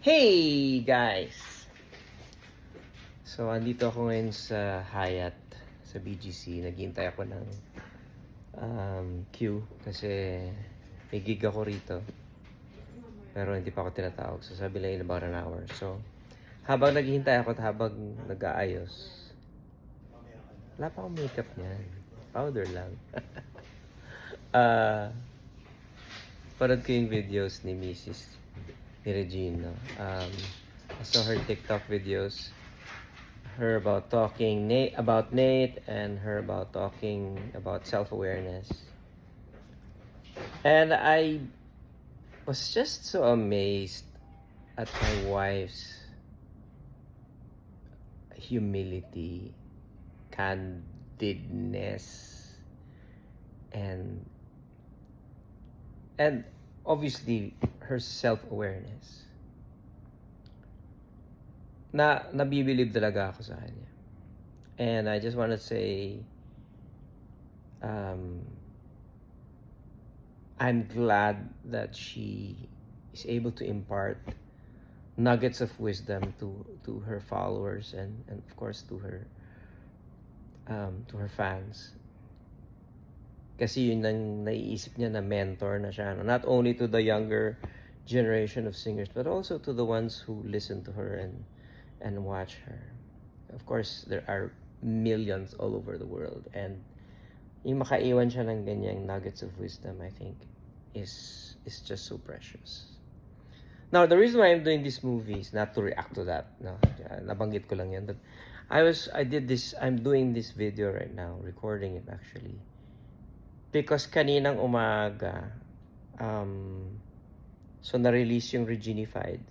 Hey guys! So, andito ako ngayon sa Hyatt, sa BGC. Naghihintay ako ng queue kasi may gig ako rito. Pero hindi pa ako tinatawag. So, sabi lang in about an hour. So, habang naghihintay ako at habang nag-aayos, wala pa akong makeup niyan. Powder lang. Parod ko yung videos ni ni Regine. I saw her TikTok videos. Her about talking about Nate and her about talking about self-awareness. And I was just so amazed at my wife's humility, candidness, and obviously her self-awareness. Nabibilib talaga ako sa kanya. And I just want to say, I'm glad that she is able to impart nuggets of wisdom to her followers and of course to her fans. Kasi yun ang naiisip niya na mentor na siya. Not only to the younger generation of singers, but also to the ones who listen to her and watch her. Of course, there are millions all over the world. And yung makaiwan siya ng ganyang nuggets of wisdom, I think, is just so precious. Now, the reason why I'm doing this movie is not to react to that. No, nabanggit ko lang yan. But I'm doing this video right now, recording it actually. Because kaninang umaga, so na-release yung Reginified.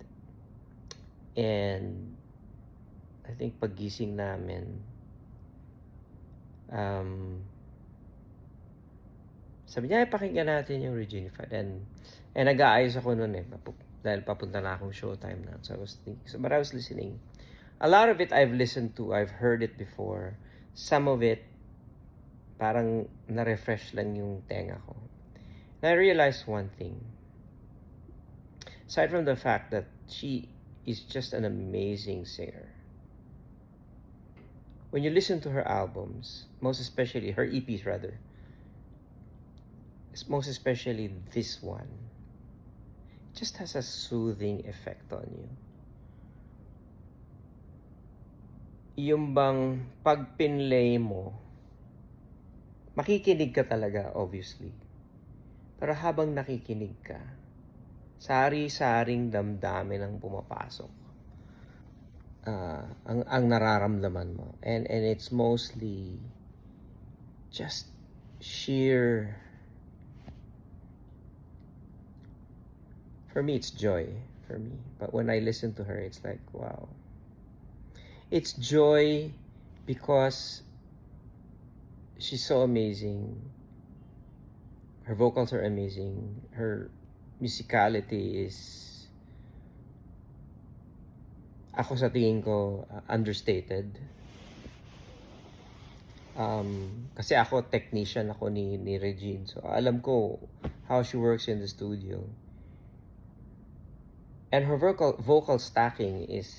And I think paggising namin, sabi niya, pakinggan natin yung Reginified. And nag-aayos ako nun dahil papunta na akong showtime na. So I was thinking, but I was listening. A lot of it I've listened to, I've heard it before. Some of it, parang na-refresh lang yung tenga ko. And I realized one thing. Aside from the fact that she is just an amazing singer. When you listen to her albums, most especially her EPs rather, most especially this one, it just has a soothing effect on you. Yung bang pag pinlay mo, makikinig ka talaga, obviously. Pero habang nakikinig ka, sari-saring damdamin ang pumapasok. Ang nararamdaman mo. And it's mostly just sheer, for me, it's joy for me. But when I listen to her, it's like, wow. It's joy because she's so amazing. Her vocals are amazing. Her musicality is, ako sa tingin ko, understated. Kasi ako, technician ako ni Regine. So, alam ko how she works in the studio. And her vocal stacking is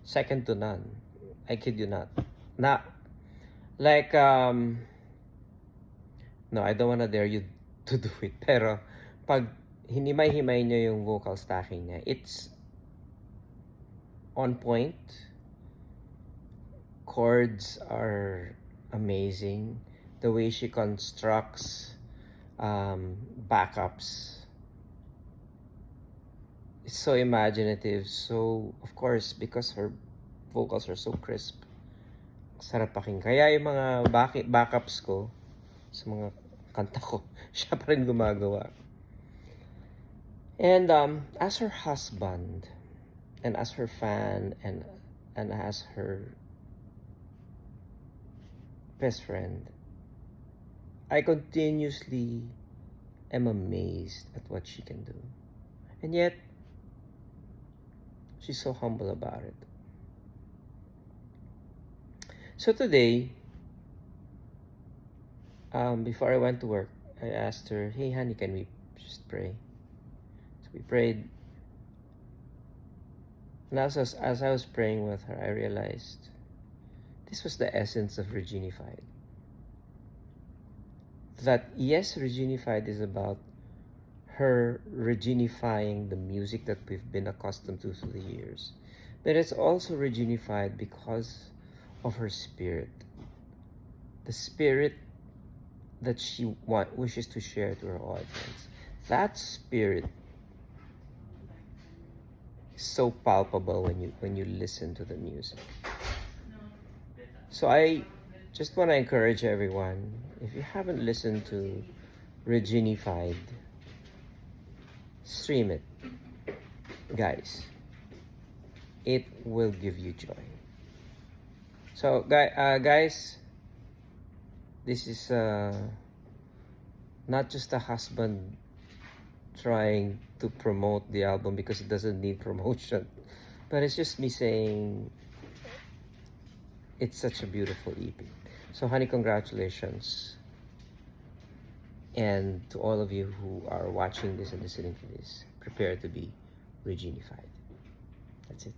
second to none. I kid you not. Like, no, I don't wanna dare you to do it. Pero, pag hinimay-himay nyo yung vocal stacking niya, it's on point. Chords are amazing. The way she constructs backups. It's so imaginative. So, of course, because her vocals are so crisp, sarap pakinggan. Kaya yung mga backups ko sa mga kanta ko, siya pa rin gumagawa. And as her husband, and as her fan, and as her best friend, I continuously am amazed at what she can do. And yet, she's so humble about it. So today, before I went to work, I asked her, hey honey, can we just pray? So we prayed, And as I was praying with her, I realized this was the essence of Reginified. That yes, Reginified is about her reginifying the music that we've been accustomed to through the years. But it's also reginified because of her spirit. The spirit that she wishes to share to her audience. That spirit is so palpable when you listen to the music. So I just want to encourage everyone, if you haven't listened to Reginified, stream it, guys. It will give you joy. So, guys, this is not just a husband trying to promote the album because it doesn't need promotion, but it's just me saying it's such a beautiful EP. So, honey, congratulations. And to all of you who are watching this and listening to this, prepare to be Reginified. That's it.